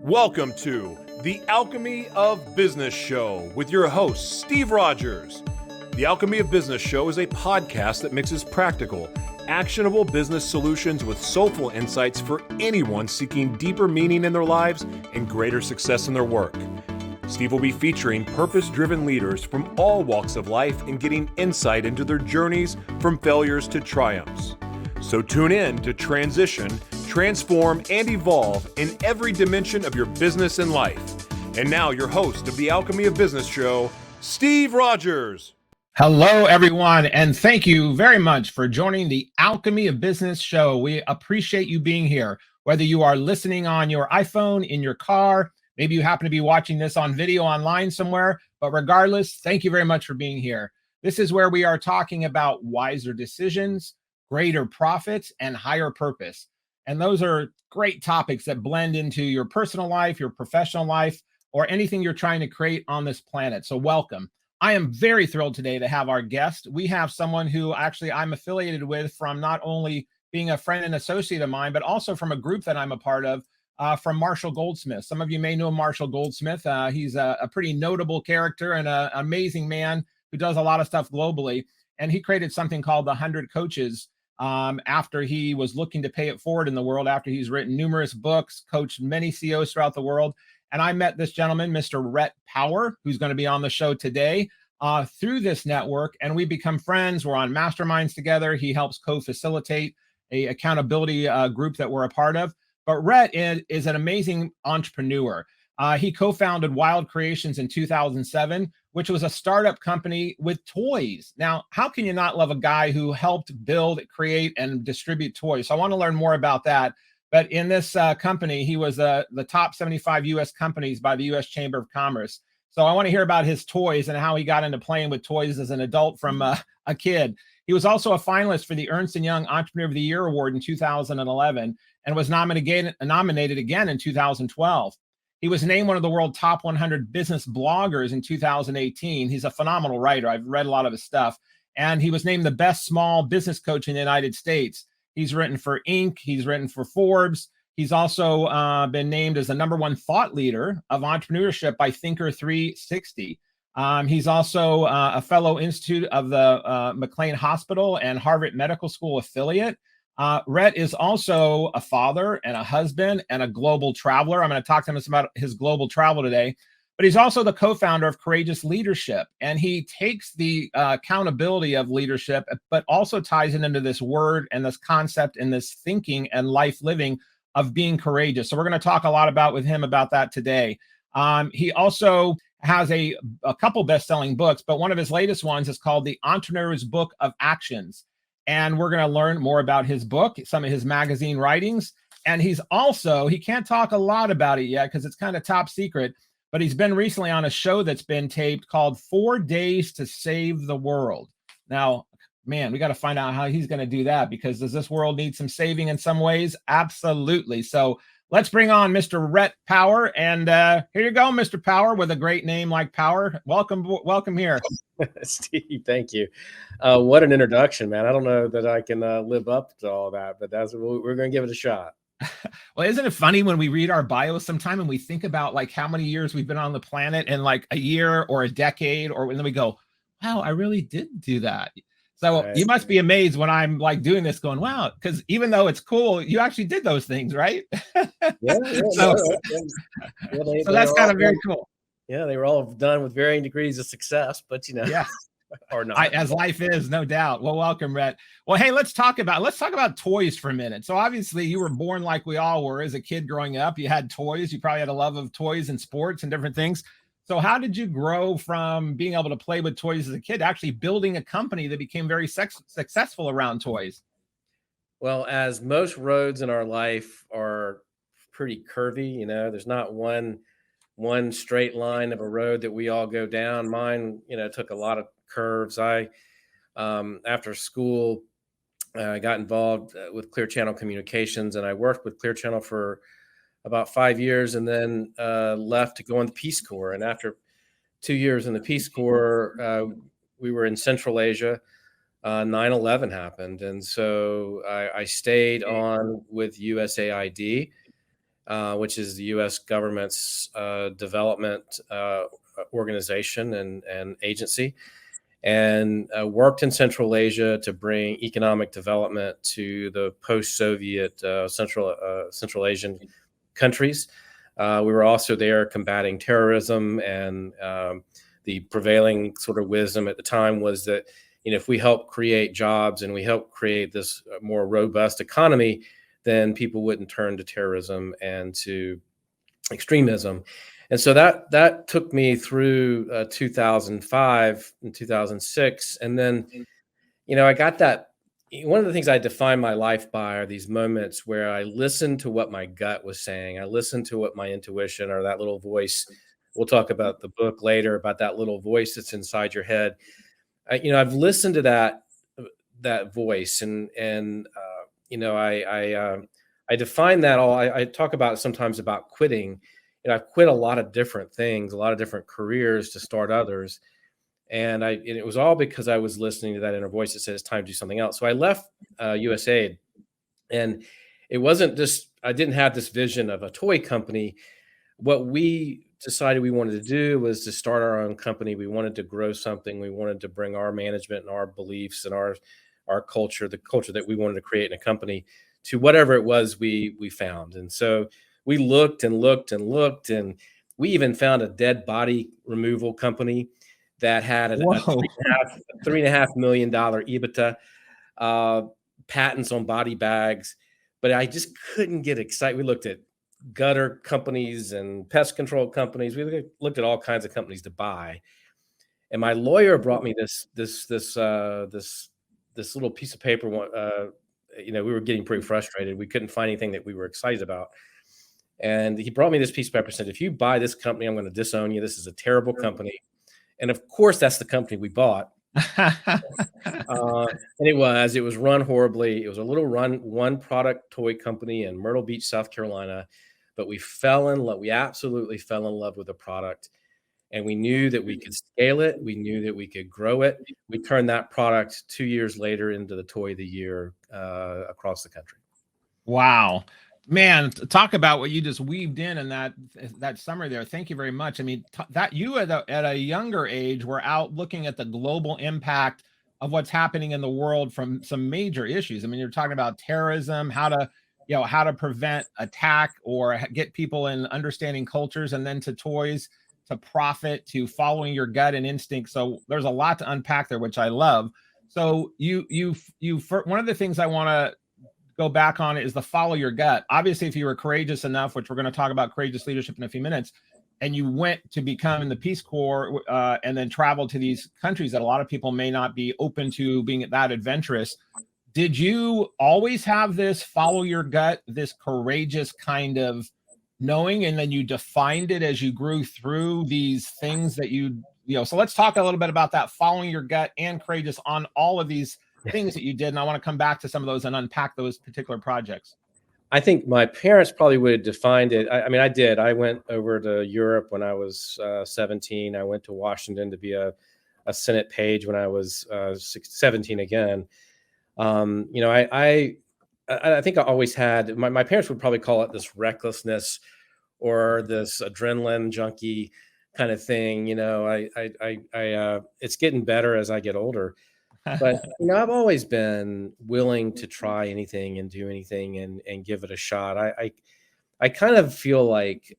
Welcome to the Alchemy of Business Show with your host, Steve Rodgers. The Alchemy of Business Show is a podcast that mixes practical, actionable business solutions with soulful insights for anyone seeking deeper meaning in their lives and greater success in their work. Steve will be featuring purpose-driven leaders from all walks of life and getting insight into their journeys from failures to triumphs. So tune in to transition, transform, and evolve in every dimension of your business and life. And now your host of the Alchemy of Business Show, Steve Rodgers. Hello, everyone, and thank you very much for joining the Alchemy of Business Show. We appreciate you being here, whether you are listening on your iPhone, in your car, maybe you happen to be watching this on video online somewhere, but regardless, thank you very much for being here. This is where we are talking about wiser decisions, greater profits, and higher purpose. And those are great topics that blend into your personal life, your professional life, or anything you're trying to create on this planet. So welcome. I am very thrilled today to have our guest. We have someone who actually I'm affiliated with from not only being a friend and associate of mine, but also from a group that I'm a part of from Marshall Goldsmith. Some of you may know Marshall Goldsmith. He's a pretty notable character and an amazing man who does a lot of stuff globally. And he created something called the 100 Coaches after he was looking to pay it forward in the world, after he's written numerous books, coached many CEOs throughout the world. And I met this gentleman, Mr. Rhett Power, who's going to be on the show today through this network. And we become friends. We're on masterminds together. He helps co-facilitate a accountability group that we're a part of. But Rhett is an amazing entrepreneur. He co-founded Wild Creations in 2007, which was a startup company with toys. Now, how can you not love a guy who helped build, create, and distribute toys? So I want to learn more about that. But in this company, he was the top 75 U.S. companies by the U.S. Chamber of Commerce. So I want to hear about his toys and how he got into playing with toys as an adult from a kid. He was also a finalist for the Ernst & Young Entrepreneur of the Year Award in 2011 and was nominated again in 2012. He was named one of the world top 100 business bloggers in 2018. He's a phenomenal writer. I've read a lot of his stuff. And he was named the best small business coach in the United States. He's written for Inc. He's written for Forbes. He's also been named as the #1 thought leader of entrepreneurship by Thinker 360. He's also a fellow institute of the McLean Hospital and Harvard Medical School affiliate. Rhett is also a father and a husband and a global traveler. I'm going to talk to him about his global travel today. But he's also the co-founder of Courageous Leadership. And he takes the accountability of leadership, but also ties it into this word and this concept and this thinking and life living of being courageous. So we're going to talk a lot with him about that today. He also has a couple best-selling books, but one of his latest ones is called The Entrepreneur's Book of Actions. And we're going to learn more about his book, some of his magazine writings. And he can't talk a lot about it yet because it's kind of top secret, but he's been recently on a show that's been taped called 4 Days to Save the World. Now, man, we got to find out how he's going to do that, because does this world need some saving in some ways? Absolutely. So let's bring on Mr. Rhett Power. And here you go, Mr. Power, with a great name like Power. Welcome here. Steve, thank you. What an introduction, man. I don't know that I can live up to all that, but we're going to give it a shot. Well, isn't it funny when we read our bios sometime and we think about like how many years we've been on the planet and like a year or a decade, or then we go, wow, I really did do that. So right. You must be amazed when I'm like doing this going, wow, because even though it's cool, you actually did those things, right? So that's kind of very cool. Yeah, they were all done with varying degrees of success, but yeah. Or not. As life is, no doubt. Well, welcome, Rhett. Well, hey, let's talk about toys for a minute. So obviously you were born like we all were as a kid growing up. You had toys. You probably had a love of toys and sports and different things. So how did you grow from being able to play with toys as a kid to actually building a company that became very successful around toys? Well, as most roads in our life are pretty curvy, there's not one straight line of a road that we all go down. Mine, took a lot of curves. I, after school, got involved with Clear Channel Communications, and I worked with Clear Channel for about 5 years, and then left to go in the Peace Corps. And after 2 years in the Peace Corps, we were in Central Asia. 9/11 happened, and so I stayed on with USAID. which is the U.S. government's development organization and agency, and worked in Central Asia to bring economic development to the post-Soviet Central Asian countries. We were also there combating terrorism, and the prevailing sort of wisdom at the time was that, if we help create jobs and we help create this more robust economy, then people wouldn't turn to terrorism and to extremism. And so that took me through 2005 and 2006. And then, I got that. One of the things I define my life by are these moments where I listened to what my gut was saying. I listened to what my intuition, or that little voice. We'll talk about the book later, about that little voice that's inside your head. I've listened to that voice, and I define that all. I talk about sometimes about quitting. I've quit a lot of different things, a lot of different careers to start others. And it was all because I was listening to that inner voice that said it's time to do something else. So I left USAID, and it wasn't just, I didn't have this vision of a toy company. What we decided we wanted to do was to start our own company. We wanted to grow something. We wanted to bring our management and our beliefs and our culture, the culture that we wanted to create in a company, to whatever it was we found. And so we looked and looked and looked, and we even found a dead body removal company that had a $3.5 million EBITDA, patents on body bags. But I just couldn't get excited. We looked at gutter companies and pest control companies. We looked at all kinds of companies to buy. And my lawyer brought me this little piece of paper. We were getting pretty frustrated. We couldn't find anything that we were excited about. And he brought me this piece of paper and said, if you buy this company, I'm going to disown you. This is a terrible company. And of course, that's the company we bought. And it was run horribly. It was a little one product toy company in Myrtle Beach, South Carolina. But we absolutely fell in love with the product. And we knew that we could scale it. We knew that we could grow it. We turned that product 2 years later into the toy of the year across the country. Wow. Man, talk about what you just weaved in that summary there. Thank you very much. I mean, that you at a younger age were out looking at the global impact of what's happening in the world from some major issues. I mean, you're talking about terrorism, how to prevent attack or get people in understanding cultures, and then to toys, to profit, to following your gut and instinct. So there's a lot to unpack there, which I love. So you one of the things I want to go back on is the follow your gut. Obviously, if you were courageous enough, which we're going to talk about courageous leadership in a few minutes, and you went to become in the Peace Corps and then traveled to these countries that a lot of people may not be open to being that adventurous, did you always have this follow your gut, this courageous kind of knowing, and then you defined it as you grew through these things that so let's talk a little bit about that following your gut and courageous on all of these things that you did. And I want to come back to some of those and unpack those particular projects. I think my parents probably would have defined it. I mean, I did. I went over to Europe when I was 17. I went to Washington to be a Senate page when I was 17 again. I think I always had, my parents would probably call it this recklessness or this adrenaline junkie kind of thing. It's getting better as I get older. But I've always been willing to try anything and do anything and give it a shot. I kind of feel like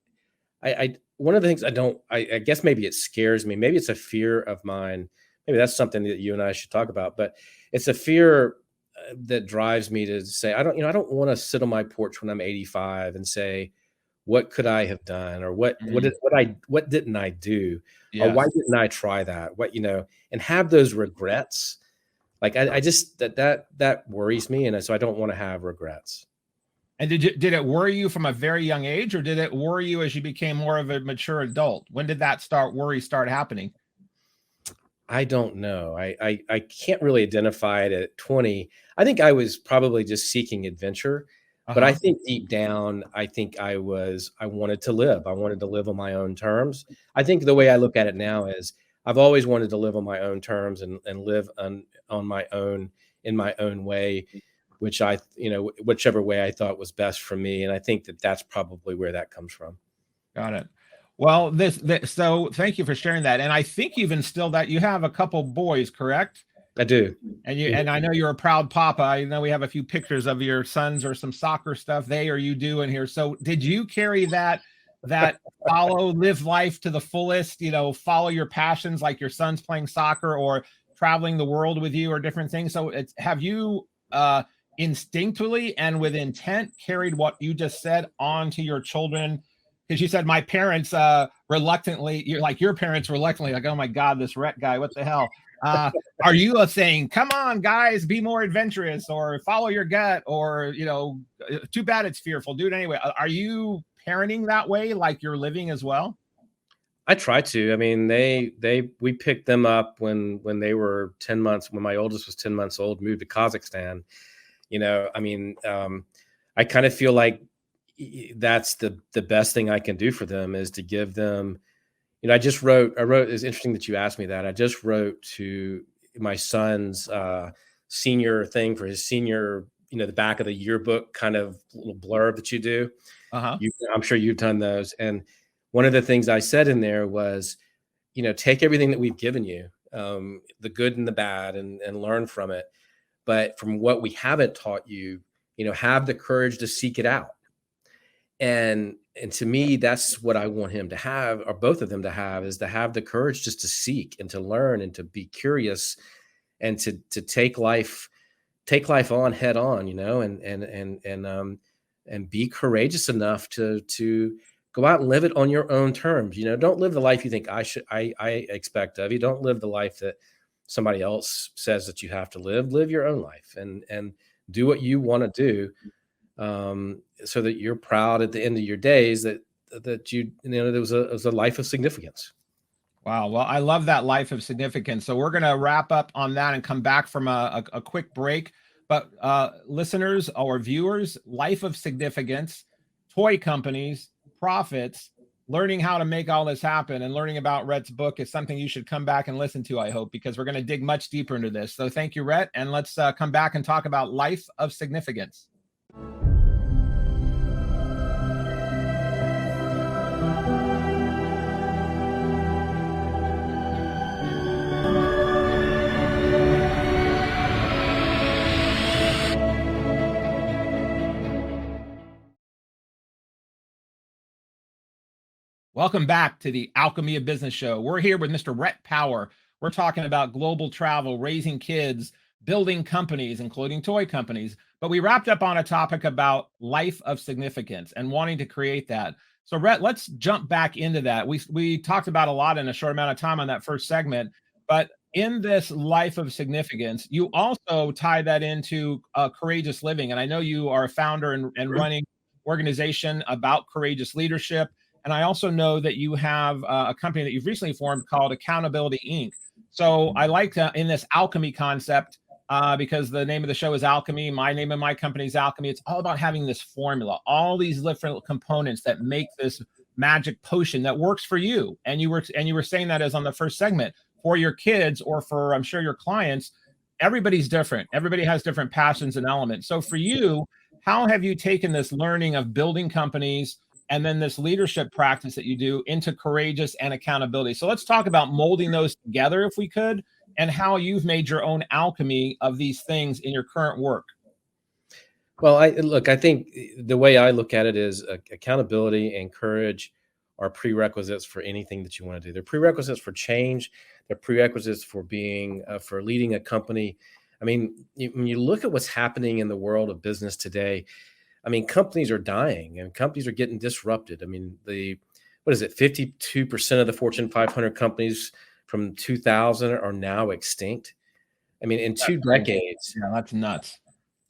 one of the things I guess maybe it scares me. Maybe it's a fear of mine. Maybe that's something that you and I should talk about. But it's a fear that drives me to say I don't want to sit on my porch when I'm 85 and say, what could I have done, or what didn't I do, or why didn't I try that? And have those regrets. Like I just that worries me, and so I don't want to have regrets. And did it worry you from a very young age, or did it worry you as you became more of a mature adult? When did that worry start happening? I don't know. I can't really identify it at 20. I think I was probably just seeking adventure, but I think deep down, I wanted to live. I wanted to live on my own terms. I think the way I look at it now is I've always wanted to live on my own terms and live on my own, in my own way. whichever way I thought was best for me. And I think that that's probably where that comes from. Got it. Well, so thank you for sharing that. And I think you've instilled that. You have a couple boys, correct? I do. And I know you're a proud papa. I know we have a few pictures of your sons or some soccer stuff they or you do in here. So did you carry that live life to the fullest, follow your passions, like your son's playing soccer or traveling the world with you or different things? So have you instinctively and with intent carried what you just said on to your children? Because you said my parents reluctantly, your parents reluctantly, like, oh my God, this Rhett guy, what the hell? Are you saying, come on, guys, be more adventurous or follow your gut or, too bad it's fearful, do it anyway? Are you parenting that way, like you're living as well? I try to. I mean, we picked them up when they were 10 months, when my oldest was 10 months old, moved to Kazakhstan. I kind of feel like that's the best thing I can do for them is to give them, I wrote, it's interesting that you asked me that. I just wrote to my son's senior thing for his senior, the back of the yearbook kind of little blurb that you do. I'm sure you've done those. And one of the things I said in there was, take everything that we've given you, the good and the bad, and learn from it. But from what we haven't taught you, have the courage to seek it out. And to me, that's what I want him to have, or both of them to have, is to have the courage just to seek and to learn and to be curious and to take life on head on, and be courageous enough to go out and live it on your own terms. Don't live the life you think I expect of you. Don't live the life that somebody else says that you have to live. Live your own life and do what you want to do. So that you're proud at the end of your days that there was a life of significance. Wow. Well, I love that life of significance. So we're going to wrap up on that and come back from a quick break. But listeners or viewers, life of significance, toy companies, profits, learning how to make all this happen and learning about Rhett's book is something you should come back and listen to, I hope, because we're going to dig much deeper into this. So thank you, Rhett. And let's come back and talk about life of significance. Welcome back to the Alchemy of Business Show. We're here with Mr. Rhett Power. We're talking about global travel, raising kids, building companies, including toy companies. But we wrapped up on a topic about life of significance and wanting to create that. So, Rhett, let's jump back into that. We talked about a lot in a short amount of time on that first segment. But in this life of significance, you also tie that into courageous living. And I know you are a founder and running organization about courageous leadership. And I also know that you have a company that you've recently formed called Accountability Inc. So I like in this alchemy concept, because the name of the show is Alchemy. My name of my company is Alchemy. It's all about having this formula, all these different components that make this magic potion that works for you. And you were saying that as on the first segment for your kids or for, I'm sure, your clients. Everybody's different. Everybody has different passions and elements. So for you, how have you taken this learning of building companies and then this leadership practice that you do into courageous and accountability? So let's talk about molding those together, if we could, and how you've made your own alchemy of these things in your current work. Well, I think the way I look at it is accountability and courage are prerequisites for anything that you want to do. They're prerequisites for change. They're prerequisites for for leading a company. I mean, when you look at what's happening in the world of business today, I mean, companies are dying and companies are getting disrupted. I mean, 52% of the Fortune 500 companies from 2000 are now extinct. I mean, in 2 decades. Yeah, that's nuts.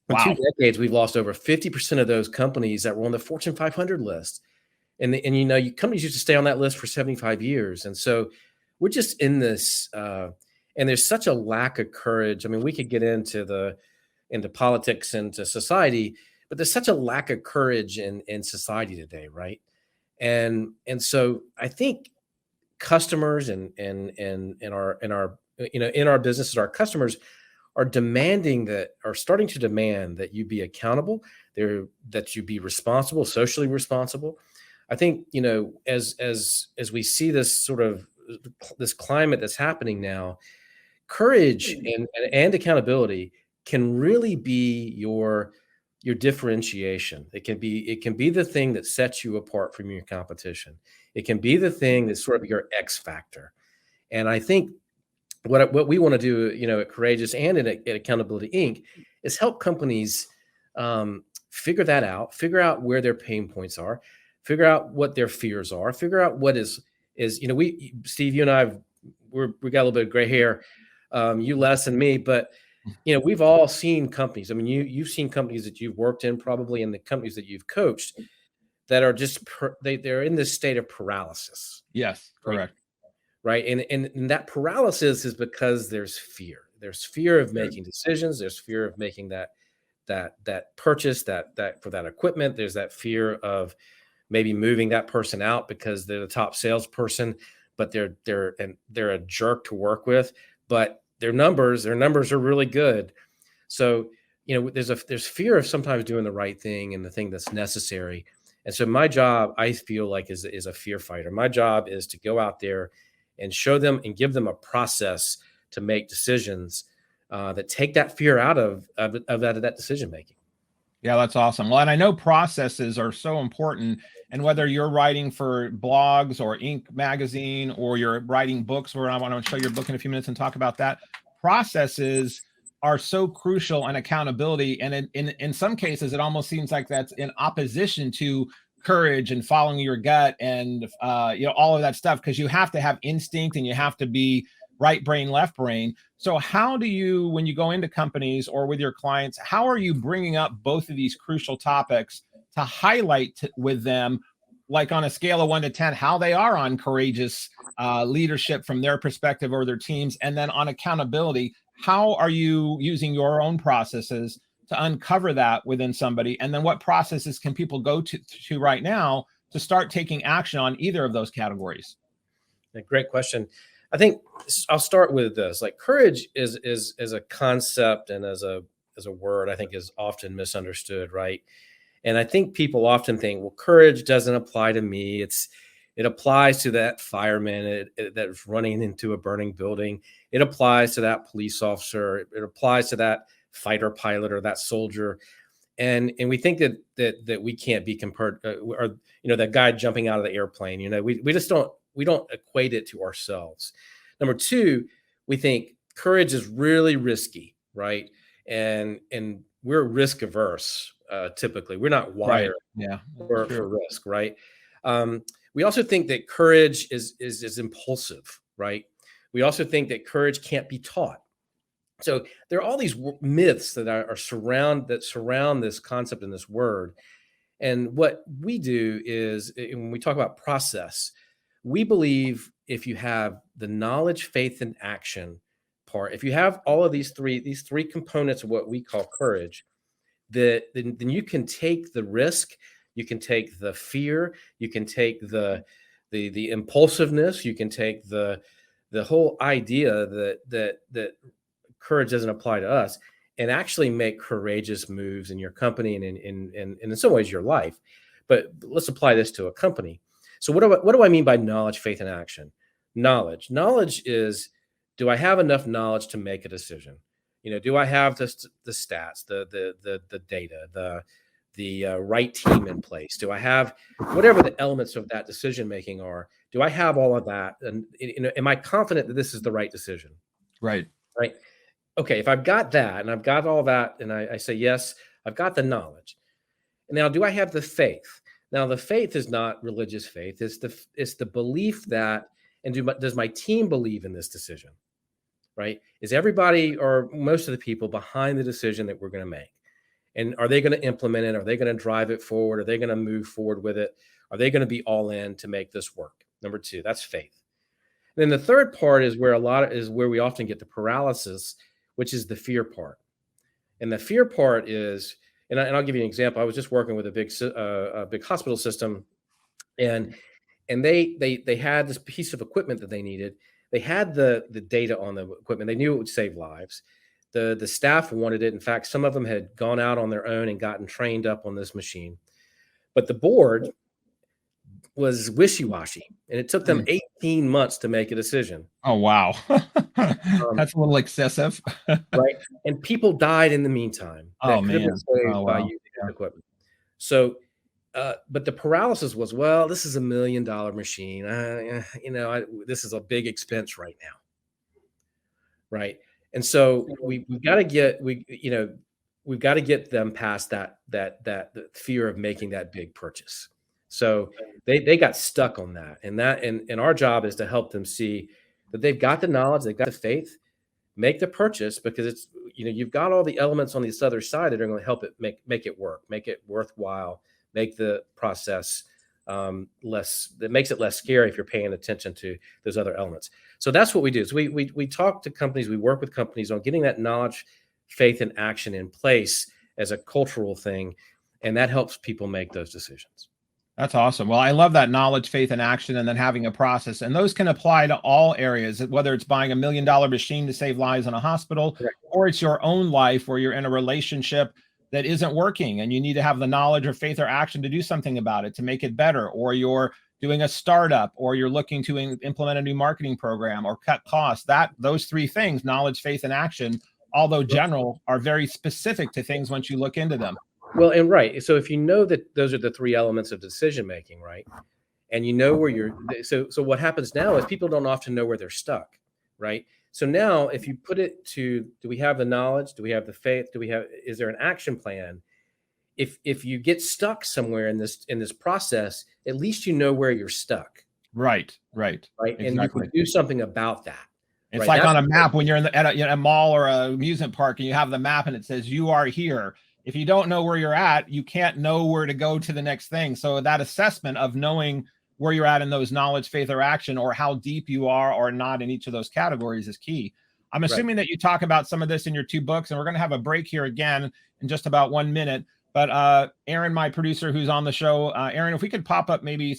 In 2 decades, we've lost over 50% of those companies that were on the Fortune 500 list. And companies used to stay on that list for 75 years. And so we're just in this, and there's such a lack of courage. I mean, we could get into politics and to society, but there's such a lack of courage in society today, right? And so I think customers and in our businesses, our customers are demanding that, are starting to demand that you be accountable, that you be responsible, socially responsible. I think, as we see this sort of this climate that's happening now, courage and accountability can really be your differentiation. It can be the thing that sets you apart from your competition. It can be the thing that's sort of your X factor. And I think what we want to do, at Courageous and at Accountability Inc. is help companies figure that out, figure out where their pain points are, figure out what their fears are, figure out what is Steve, you and I we got a little bit of gray hair, you less than me, but we've all seen companies. I mean, you've seen companies that you've worked in probably, and the companies that you've coached that are just they're in this state of paralysis. Yes, correct. Right. And that paralysis is because there's fear. There's fear of making decisions. There's fear of making that purchase, that for that equipment. There's that fear of maybe moving that person out because they're the top salesperson, but they're a jerk to work with, but their numbers are really good. So, there's fear of sometimes doing the right thing and the thing that's necessary. And so my job, I feel like, is a fear fighter. My job is to go out there and show them and give them a process to make decisions that take that fear out of that decision making. Yeah, that's awesome. Well, and I know processes are so important. And whether you're writing for blogs or Inc. magazine, or you're writing books, where I want to show your book in a few minutes and talk about that, processes are so crucial, and accountability. And in some cases, it almost seems like that's in opposition to courage and following your gut and all of that stuff, because you have to have instinct and you have to be right brain, left brain. So how do you, when you go into companies or with your clients, how are you bringing up both of these crucial topics to highlight with them, like on a scale of 1 to 10, how they are on courageous leadership from their perspective or their teams? And then on accountability, how are you using your own processes to uncover that within somebody? And then what processes can people go to right now to start taking action on either of those categories? A great question. I think I'll start with this. Like, courage is a concept and as a word, I think, is often misunderstood, right? And I think people often think, well, courage doesn't apply to me. It applies to that fireman that's running into a burning building. It applies to that police officer. It applies to that fighter pilot or that soldier. And we think that we can't be compared, or that guy jumping out of the airplane. We just don't equate it to ourselves. Number two, we think courage is really risky, right? And we're risk averse. Typically, we're not wired for risk, right? We also think that courage is impulsive, right? We also think that courage can't be taught. So there are all these myths that surround this concept and this word. And what we do is, when we talk about process, we believe if you have the knowledge, faith, and action part, if you have all of these three components of what we call courage, then you can take the risk, you can take the fear, you can take the impulsiveness, you can take the whole idea that courage doesn't apply to us, and actually make courageous moves in your company and in some ways your life. But let's apply this to a company. So what do I mean by knowledge, faith, and action? Knowledge is, do I have enough knowledge to make a decision? Do I have the stats, the data, the right team in place? Do I have whatever the elements of that decision making are? Do I have all of that? And am I confident that this is the right decision? Right. Okay, if I've got that and I've got all that, and I say, yes, I've got the knowledge. And now, do I have the faith? Now, the faith is not religious faith. It's the belief that, and does my team believe in this decision? Right? Is everybody or most of the people behind the decision that we're going to make? And are they going to implement it? Are they going to drive it forward? Are they going to move forward with it? Are they going to be all in to make this work? Number two, that's faith. And then the third part is where we often get the paralysis, which is the fear part. And the fear part is, and I'll give you an example. I was just working with a big hospital system, and they had this piece of equipment that they needed. They had the data on the equipment. They knew it would save lives. The staff wanted it. In fact, some of them had gone out on their own and gotten trained up on this machine. But the board was wishy-washy, and it took them 18 months to make a decision. Oh, wow. That's a little excessive. Right. And people died in the meantime. Oh, man. By using this equipment. So, but the paralysis was, well, this is $1 million machine. This is a big expense right now. Right. And so we've got to get them past that fear of making that big purchase. So they got stuck on that. And our job is to help them see that they've got the knowledge, they've got the faith, make the purchase, because it's, you've got all the elements on this other side that are going to help it make it work, make it worthwhile, make the process that makes it less scary if you're paying attention to those other elements. So that's what we do. So we talk to companies, we work with companies on getting that knowledge, faith, and action in place as a cultural thing. And that helps people make those decisions. That's awesome. Well, I love that knowledge, faith, and action, and then having a process. And those can apply to all areas, whether it's buying $1 million machine to save lives in a hospital, or it's your own life where you're in a relationship that isn't working and you need to have the knowledge or faith or action to do something about it, to make it better, or you're doing a startup, or you're looking to implement a new marketing program or cut costs. Those three things, knowledge, faith, and action, although general, are very specific to things once you look into them. Well, and right. So if you know that those are the three elements of decision making, right? And you know where you're, so what happens now is people don't often know where they're stuck, right? So now if you put it to, do we have the knowledge? Do we have the faith? Is there an action plan? If you get stuck somewhere in this process, at least you know where you're stuck. Right. Exactly. And you can do something about that. It's like on a map when you're at a mall or a amusement park and you have the map and it says you are here. If you don't know where you're at, you can't know where to go to the next thing. So that assessment of knowing where you're at in those knowledge, faith, or action, or how deep you are or not in each of those categories is key. I'm assuming that you talk about some of this in your two books, and we're going to have a break here again in just about 1 minute. But Aaron, my producer who's on the show, Aaron, if we could pop up maybe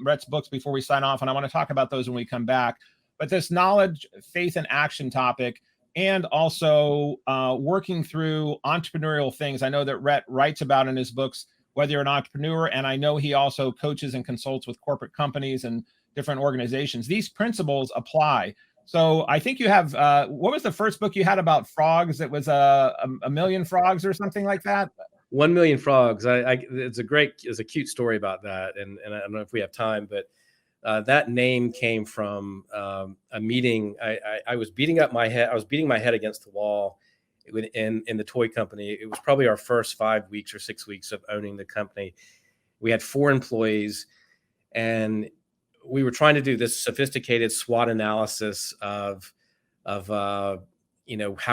Rhett's books before we sign off, and I want to talk about those when we come back. But this knowledge, faith, and action topic, and also working through entrepreneurial things. I know that Rhett writes about in his books, whether you're an entrepreneur, and I know he also coaches and consults with corporate companies and different organizations. These principles apply. So I think you have, what was the first book you had about frogs? It was a million frogs or something like that? 1 million frogs. It's a cute story about that. And I don't know if we have time, but that name came from a meeting. I was beating my head against the wall in the toy company. It was probably our first 5 weeks or 6 weeks of owning the company. We had 4 employees, and we were trying to do this sophisticated SWOT analysis of how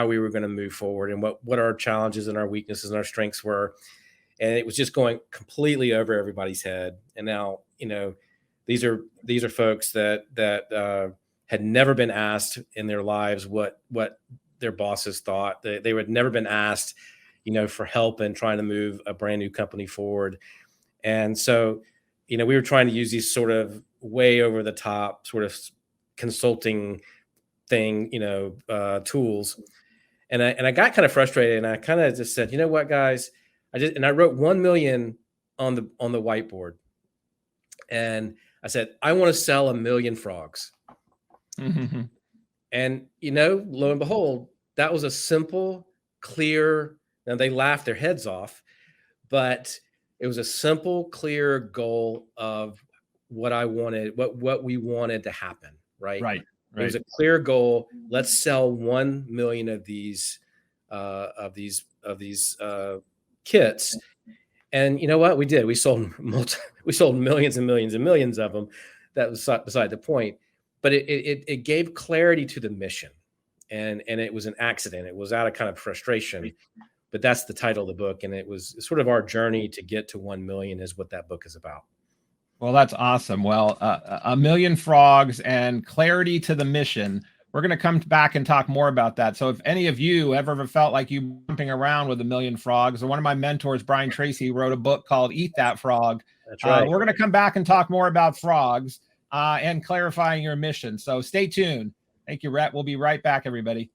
we were going to move forward and what our challenges and our weaknesses and our strengths were. And it was just going completely over everybody's head. And now, these are folks that had never been asked in their lives what their bosses thought. They had never been asked, for help in trying to move a brand new company forward. And so, we were trying to use these sort of way over the top sort of consulting thing, tools. And I got kind of frustrated, and I kind of just said, you know what, guys, I wrote 1 million on the whiteboard. And I said, I want to sell 1 million frogs. Mm-hmm. And, lo and behold, that was a simple, clear, now they laughed their heads off, but it was a simple, clear goal of what I wanted, what we wanted to happen. Right. It was a clear goal. Let's sell 1 million of these kits. And you know what we did? We sold millions and millions and millions of them. That was beside the point. But it gave clarity to the mission, and it was an accident. It was out of kind of frustration, but that's the title of the book, and it was sort of our journey to get to 1 million is what that book is about. Well, that's awesome. Well, 1 million frogs and clarity to the mission. We're going to come back and talk more about that. So if any of you ever felt like you jumping around with 1 million frogs, or one of my mentors, Brian Tracy, wrote a book called Eat That Frog. That's right. We're going to come back and talk more about frogs and clarifying your mission. So stay tuned. Thank you, Rhett. We'll be right back, everybody.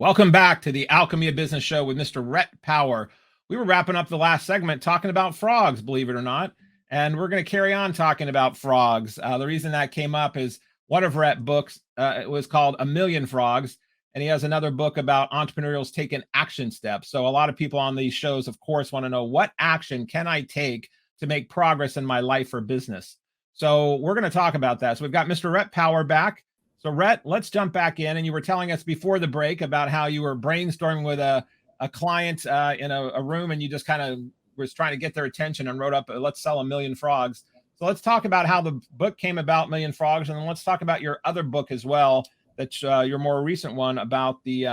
Welcome back to the Alchemy of Business show with Mr. Rhett Power. We were wrapping up the last segment talking about frogs, believe it or not, and we're going to carry on talking about frogs. The reason that came up is one of Rhett's books. It was called A Million Frogs, and he has another book about entrepreneurials taking action steps. So a lot of people on these shows, of course, want to know, what action can I take to make progress in my life or business? So we're going to talk about that. So we've got Mr. Rhett Power back. So Rhett, let's jump back in. And you were telling us before the break about how you were brainstorming with a client in a room, and you just kind of was trying to get their attention and wrote up, let's sell 1 million frogs. So let's talk about how the book came about, Million Frogs, and then let's talk about your other book as well, that's your more recent one about the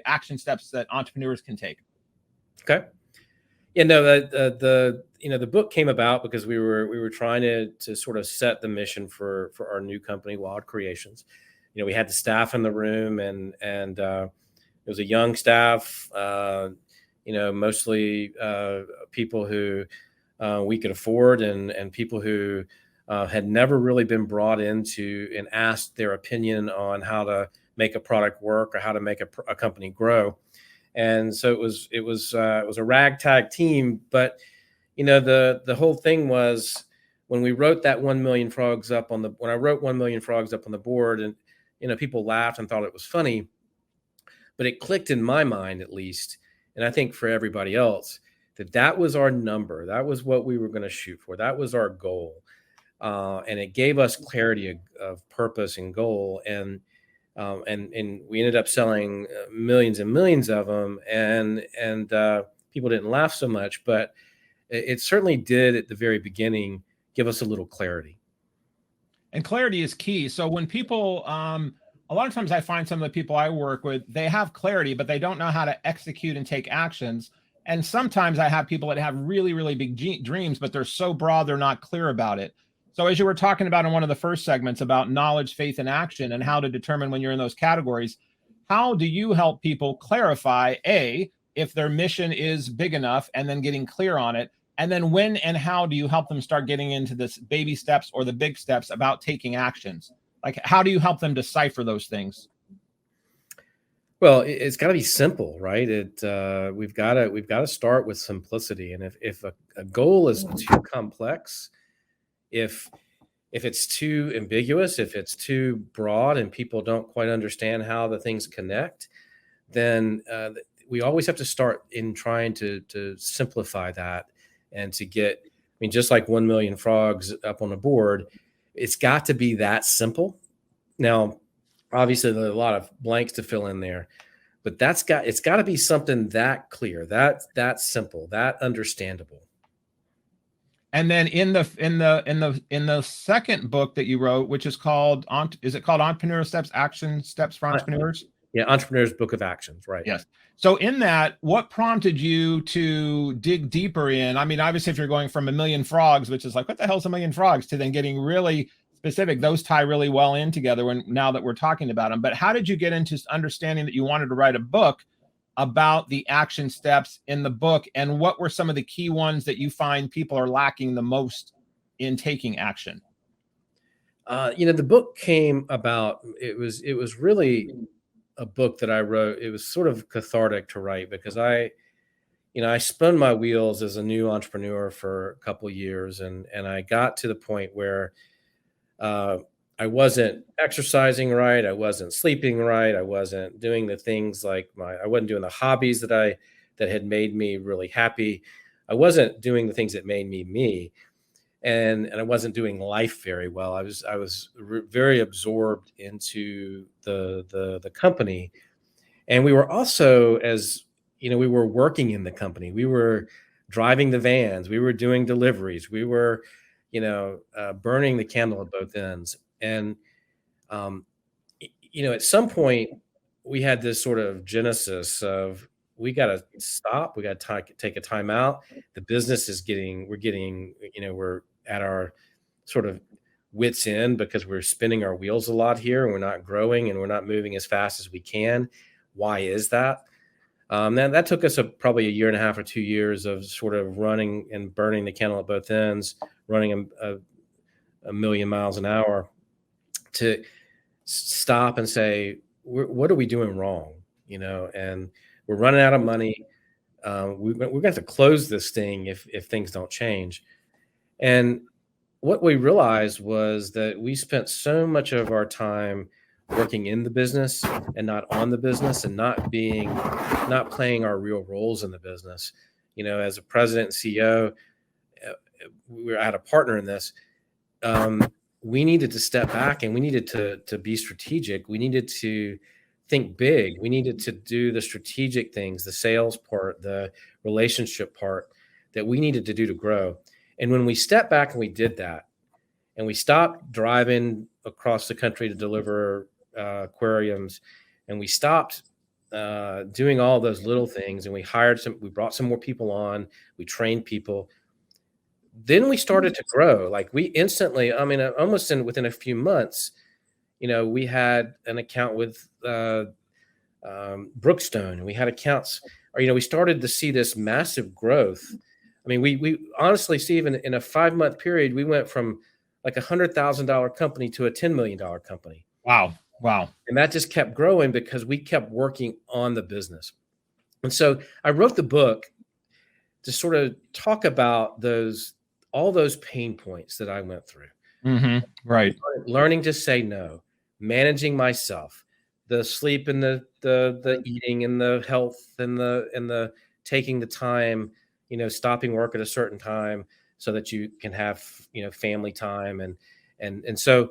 action steps that entrepreneurs can take. Okay. Yeah, no, the book came about because we were trying to sort of set the mission for our new company, Wild Creations. We had the staff in the room, and it was a young staff, mostly people who we could afford, and people who had never really been brought into and asked their opinion on how to make a product work or how to make a company grow. And so it was a ragtag team, but the whole thing was, when we wrote that 1 million frogs up when I wrote 1 million frogs up on the board, and people laughed and thought it was funny, but it clicked in my mind, at least, and I think for everybody else, that was our number. That was what we were going to shoot for. That was our goal, and it gave us clarity of purpose and goal, and we ended up selling millions and millions of them, and people didn't laugh so much, but it certainly did at the very beginning give us a little clarity. And clarity is key. So when people, a lot of times I find some of the people I work with, they have clarity, but they don't know how to execute and take actions. And sometimes I have people that have really, really big dreams, but they're so broad, they're not clear about it. So as you were talking about in one of the first segments about knowledge, faith, and action, and how to determine when you're in those categories, how do you help people clarify, if their mission is big enough, and then getting clear on it? And then when and how do you help them start getting into this baby steps or the big steps about taking actions? Like, how do you help them decipher those things? Well, it's got to be simple, right? We've got to start with simplicity. And if a goal is too complex, if it's too ambiguous, if it's too broad, and people don't quite understand how the things connect, then we always have to start in trying to simplify that, and to get, just like 1 million frogs up on the board, it's got to be that simple. Now, obviously, there's a lot of blanks to fill in there, but it's got to be something that clear, that simple, that understandable. And then in the second book that you wrote, which is called, is it called Entrepreneur Steps, Action Steps for Entrepreneurs? Yeah, Entrepreneur's Book of Actions, right? Yes. So in that, what prompted you to dig deeper in? I mean, obviously, if you're going from 1 million frogs, which is like, what the hell's 1 million frogs, to then getting really specific, those tie really well in together now that we're talking about them. But how did you get into understanding that you wanted to write a book about the action steps in the book, and what were some of the key ones that you find people are lacking the most in taking action? The book came about, it was really a book that I wrote. It was sort of cathartic to write, because I spun my wheels as a new entrepreneur for a couple of years, and I got to the point where I wasn't exercising right, I wasn't sleeping right, I wasn't doing the things I wasn't doing the hobbies that had made me really happy. I wasn't doing the things that made me me. And I wasn't doing life very well. I was very absorbed into the company, and we were also, we were working in the company. We were driving the vans. We were doing deliveries. We were, burning the candle at both ends. And at some point, we had this sort of genesis of, we got to stop. We got to take a time out. The business is we're at our sort of wits end, because we're spinning our wheels a lot here, and we're not growing, and we're not moving as fast as we can. Why is that? That took us probably 1.5 years or 2 years of sort of running and burning the candle at both ends, running a million miles an hour, to stop and say, what are we doing wrong? and we're running out of money. We're going to have to close this thing if things don't change. And what we realized was that we spent so much of our time working in the business and not on the business, and not playing our real roles in the business. As a president and CEO, I had a partner in this. We needed to step back, and we needed to be strategic. We needed to think big. We needed to do the strategic things, the sales part, the relationship part that we needed to do to grow. And when we stepped back and we did that, and we stopped driving across the country to deliver aquariums, and we stopped doing all those little things, and we brought some more people on, we trained people, then we started to grow. Like, we instantly, almost within a few months, we had an account with Brookstone, and we had accounts, we started to see this massive growth. We honestly, Steve, in a 5-month period, we went from like $100,000 company to a $10 million company. Wow. And that just kept growing because we kept working on the business. And so I wrote the book to sort of talk about all those pain points that I went through. Mm-hmm. Right. Learning to say no, managing myself, the sleep and the eating and the health and the taking the time, stopping work at a certain time so that you can have, family time. And so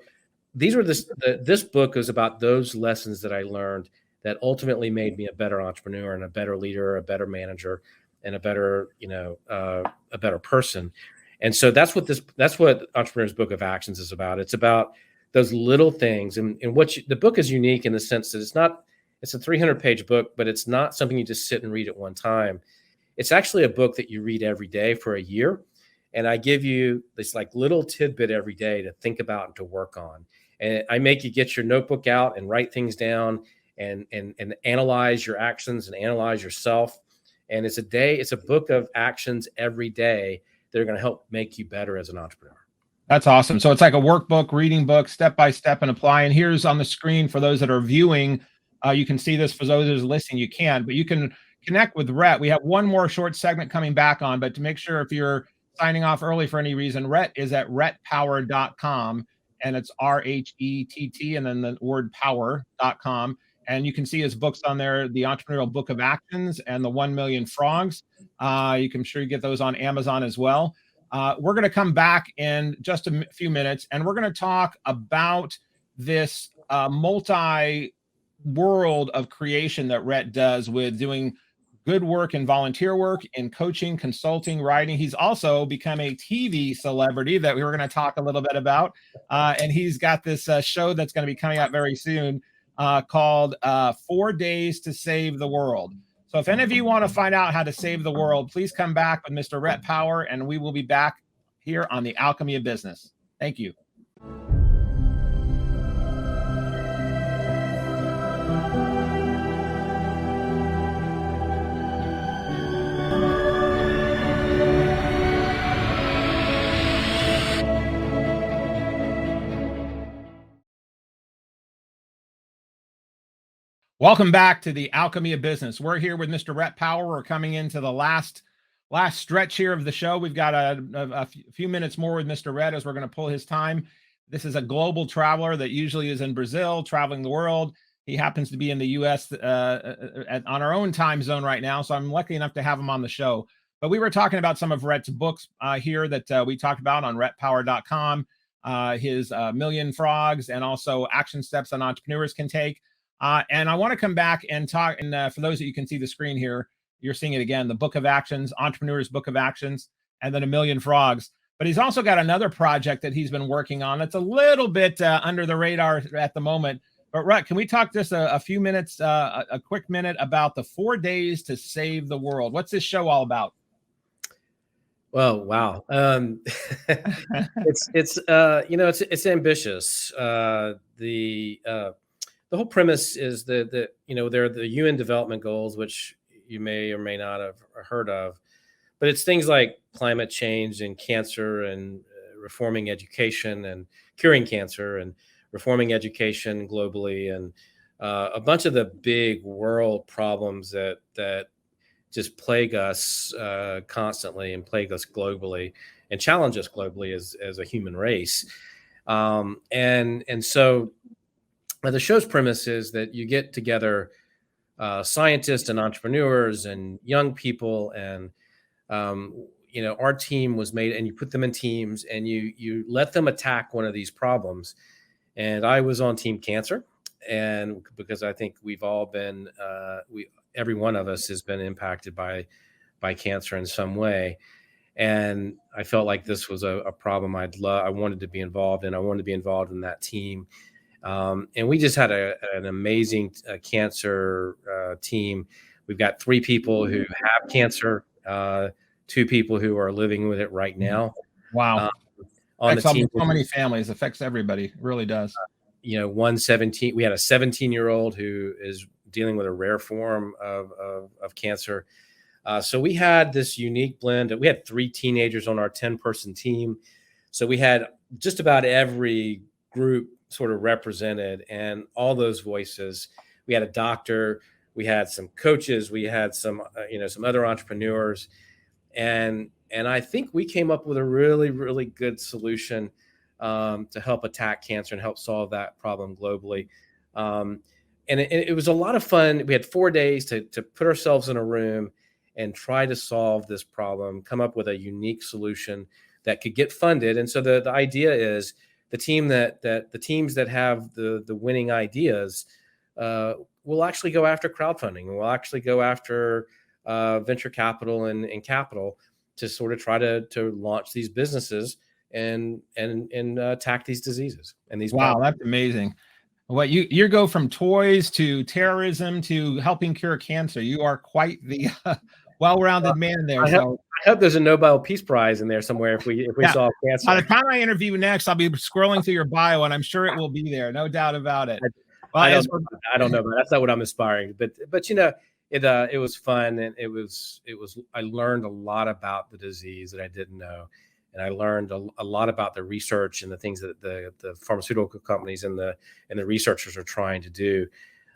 this book is about those lessons that I learned that ultimately made me a better entrepreneur and a better leader, a better manager, and a better person. And so that's what Entrepreneur's Book of Actions is about. It's about those little things. And the book is unique in the sense that it's a 300-page book, but it's not something you just sit and read at one time. It's actually a book that you read every day for a year. And I give you this like little tidbit every day to think about and to work on. And I make you get your notebook out and write things down and analyze your actions and analyze yourself. And it's a book of actions every day that are going to help make you better as an entrepreneur. That's awesome. So it's like a workbook, reading book, step by step, and apply. And here's on the screen for those that are viewing. You can see this. For those that are listening, you can, but you can connect with Rhett. We have one more short segment coming back on, but to make sure, if you're signing off early for any reason, Rhett is at rhettpower.com, and it's RHETT and then the word power.com. And you can see his books on there, the Entrepreneurial Book of Actions and the 1 Million Frogs. You can get those on Amazon as well. We're going to come back in just a few minutes, and we're going to talk about this multi-world of creation that Rhett does with doing good work and volunteer work in coaching, consulting, writing. He's also become a TV celebrity that we were going to talk a little bit about. And he's got this show that's going to be coming out very soon called 4 Days to Save the World. So if any of you want to find out how to save the world, please come back with Mr. Rhett Power, and we will be back here on the Alchemy of Business. Thank you. Welcome back to the Alchemy of Business. We're here with Mr. Rhett Power. We're coming into the last stretch here of the show. We've got a few minutes more with Mr. Rhett as we're going to pull his time. This is a global traveler that usually is in Brazil, traveling the world. He happens to be in the U.S. On our own time zone right now, so I'm lucky enough to have him on the show. But we were talking about some of Rhett's books here that we talked about on rhettpower.com, his Million Frogs, and also Action Steps that Entrepreneurs Can Take. And I want to come back and talk, and for those that you can see the screen here, you're seeing it again, the Book of Actions, Entrepreneur's Book of Actions, and then A Million Frogs. But he's also got another project that he's been working on. It's a little bit under the radar at the moment. But Rhett, can we talk just a few minutes, a quick minute about the 4 Days to Save the World? What's this show all about? Well, wow. It's ambitious. The whole premise is that there are the UN Development Goals, which you may or may not have heard of, but it's things like climate change and cancer and reforming education and curing cancer and reforming education globally and a bunch of the big world problems that just plague us constantly and plague us globally and challenge us globally as a human race. And so the show's premise is that you get together scientists and entrepreneurs and young people, and our team was made, and you put them in teams and you let them attack one of these problems. And I was on Team Cancer, and because I think we've all been every one of us has been impacted by cancer in some way. And I felt like this was a problem I wanted to be involved in. I wanted to be involved in that team. And we just had an amazing cancer team. We've got 3 people who have cancer, 2 people who are living with it right now. Wow. On the team, so many families, affects everybody. It really does. We had a 17-year-old who is dealing with a rare form of cancer. So we had this unique blend. We had 3 teenagers on our 10-person team. So we had just about every group sort of represented, and all those voices. We had a doctor, we had some coaches, we had some other entrepreneurs, and I think we came up with a really, really good solution to help attack cancer and help solve that problem globally. And it was a lot of fun. We had 4 days to put ourselves in a room and try to solve this problem, come up with a unique solution that could get funded. And so the idea is the teams that have the winning ideas will actually go after crowdfunding, and will actually go after venture capital and capital to sort of try to launch these businesses and attack these diseases and these. Wow, problems. That's amazing. Well, you go from toys to terrorism to helping cure cancer. You are quite the well-rounded man there. I hope there's a Nobel Peace Prize in there somewhere if we solve cancer. By the time I interview next, I'll be scrolling through your bio, and I'm sure it will be there, no doubt about it. I don't know, but that's not what I'm aspiring. But it was fun, and it was. I learned a lot about the disease that I didn't know, and I learned a lot about the research and the things that the pharmaceutical companies and the researchers are trying to do.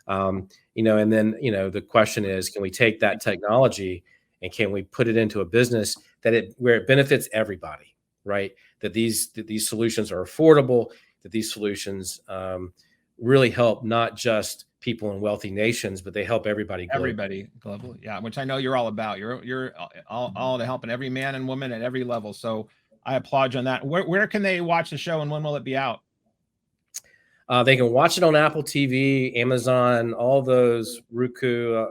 And then the question is, can we take that technology and can we put it into a business where it benefits everybody, right? That these solutions are affordable, that these solutions really help not just people in wealthy nations, but they help everybody globally. Everybody globally, yeah, which I know you're all about. You're all to helping every man and woman at every level. So I applaud you on that. Where can they watch the show, and when will it be out? They can watch it on Apple TV, Amazon, all those, Roku,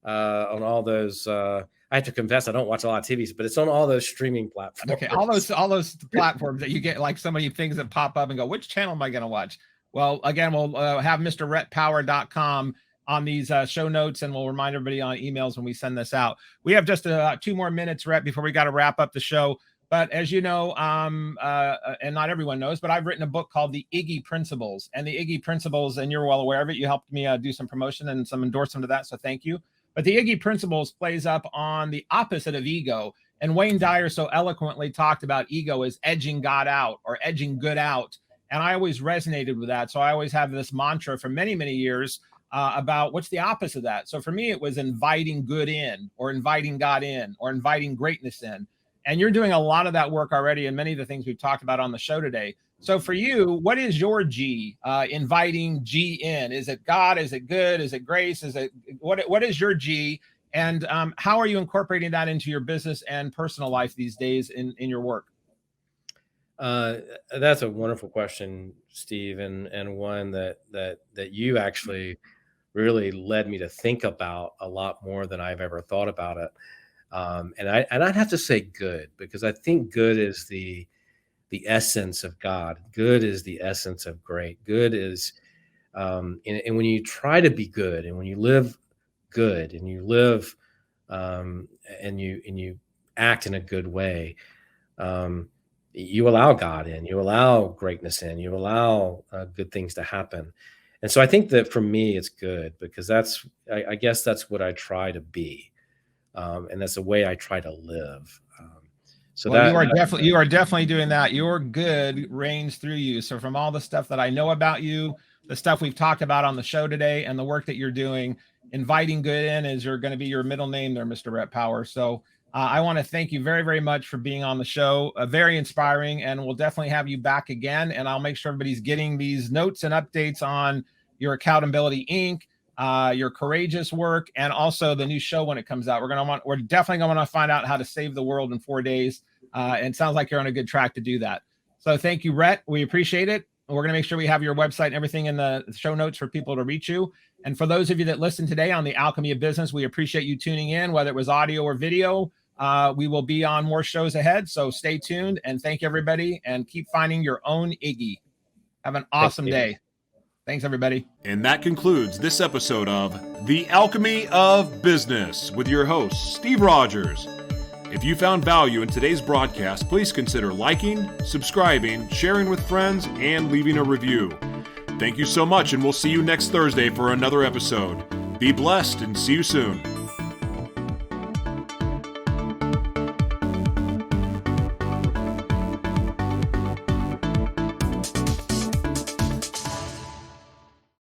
on all those. I have to confess, I don't watch a lot of TVs, but it's on all those streaming platforms. Okay, all those platforms that you get, like so many things that pop up and go, which channel am I going to watch? Well, again, we'll have Mr. RhettPower.com on these show notes, and we'll remind everybody on emails when we send this out. We have just 2 more minutes, Rhett, before we got to wrap up the show. But as you know, and not everyone knows, but I've written a book called The Iggy Principles. And the Iggy Principles, and you're well aware of it. You helped me do some promotion and some endorsement of that, so thank you. But the Iggy Principles plays up on the opposite of ego. And Wayne Dyer so eloquently talked about ego as edging God out or edging good out. And I always resonated with that. So I always have this mantra for many, many years about what's the opposite of that. So for me, it was inviting good in, or inviting God in, or inviting greatness in. And you're doing a lot of that work already, and many of the things we've talked about on the show today. So for you, what is your G? Inviting G in? Is it God? Is it good? Is it grace? Is it what is your G? And how are you incorporating that into your business and personal life these days in your work? That's a wonderful question, Steve, and one that you actually really led me to think about a lot more than I've ever thought about it. And I'd have to say good, because I think good is the essence of God. Good is the essence of great. Good is, and when you try to be good, and when you live good, and you live, and you act in a good way, you allow God in, you allow greatness in, you allow good things to happen. And so I think that for me, it's good, because I guess that's what I try to be. And that's the way I try to live. So well, you are definitely doing that. Your good reigns through you. So from all the stuff that I know about you, the stuff we've talked about on the show today and the work that you're doing. Inviting good in is going to be your middle name there, Mr. Rhett Power. So I want to thank you very, very much for being on the show. Very inspiring, and we'll definitely have you back again. And I'll make sure everybody's getting these notes and updates on your Accountability Inc., your courageous work, and also the new show when it comes out. We're definitely going to find out how to save the world in 4 days. And it sounds like you're on a good track to do that. So thank you, Rhett. We appreciate it. We're going to make sure we have your website and everything in the show notes for people to reach you. And for those of you that listen today on the Alchemy of Business, we appreciate you tuning in, whether it was audio or video. We will be on more shows ahead. So stay tuned, and thank everybody, and keep finding your own Iggy. Have an awesome day. Thanks, everybody. And that concludes this episode of The Alchemy of Business with your host, Steve Rodgers. If you found value in today's broadcast, please consider liking, subscribing, sharing with friends, and leaving a review. Thank you so much, and we'll see you next Thursday for another episode. Be blessed, and see you soon.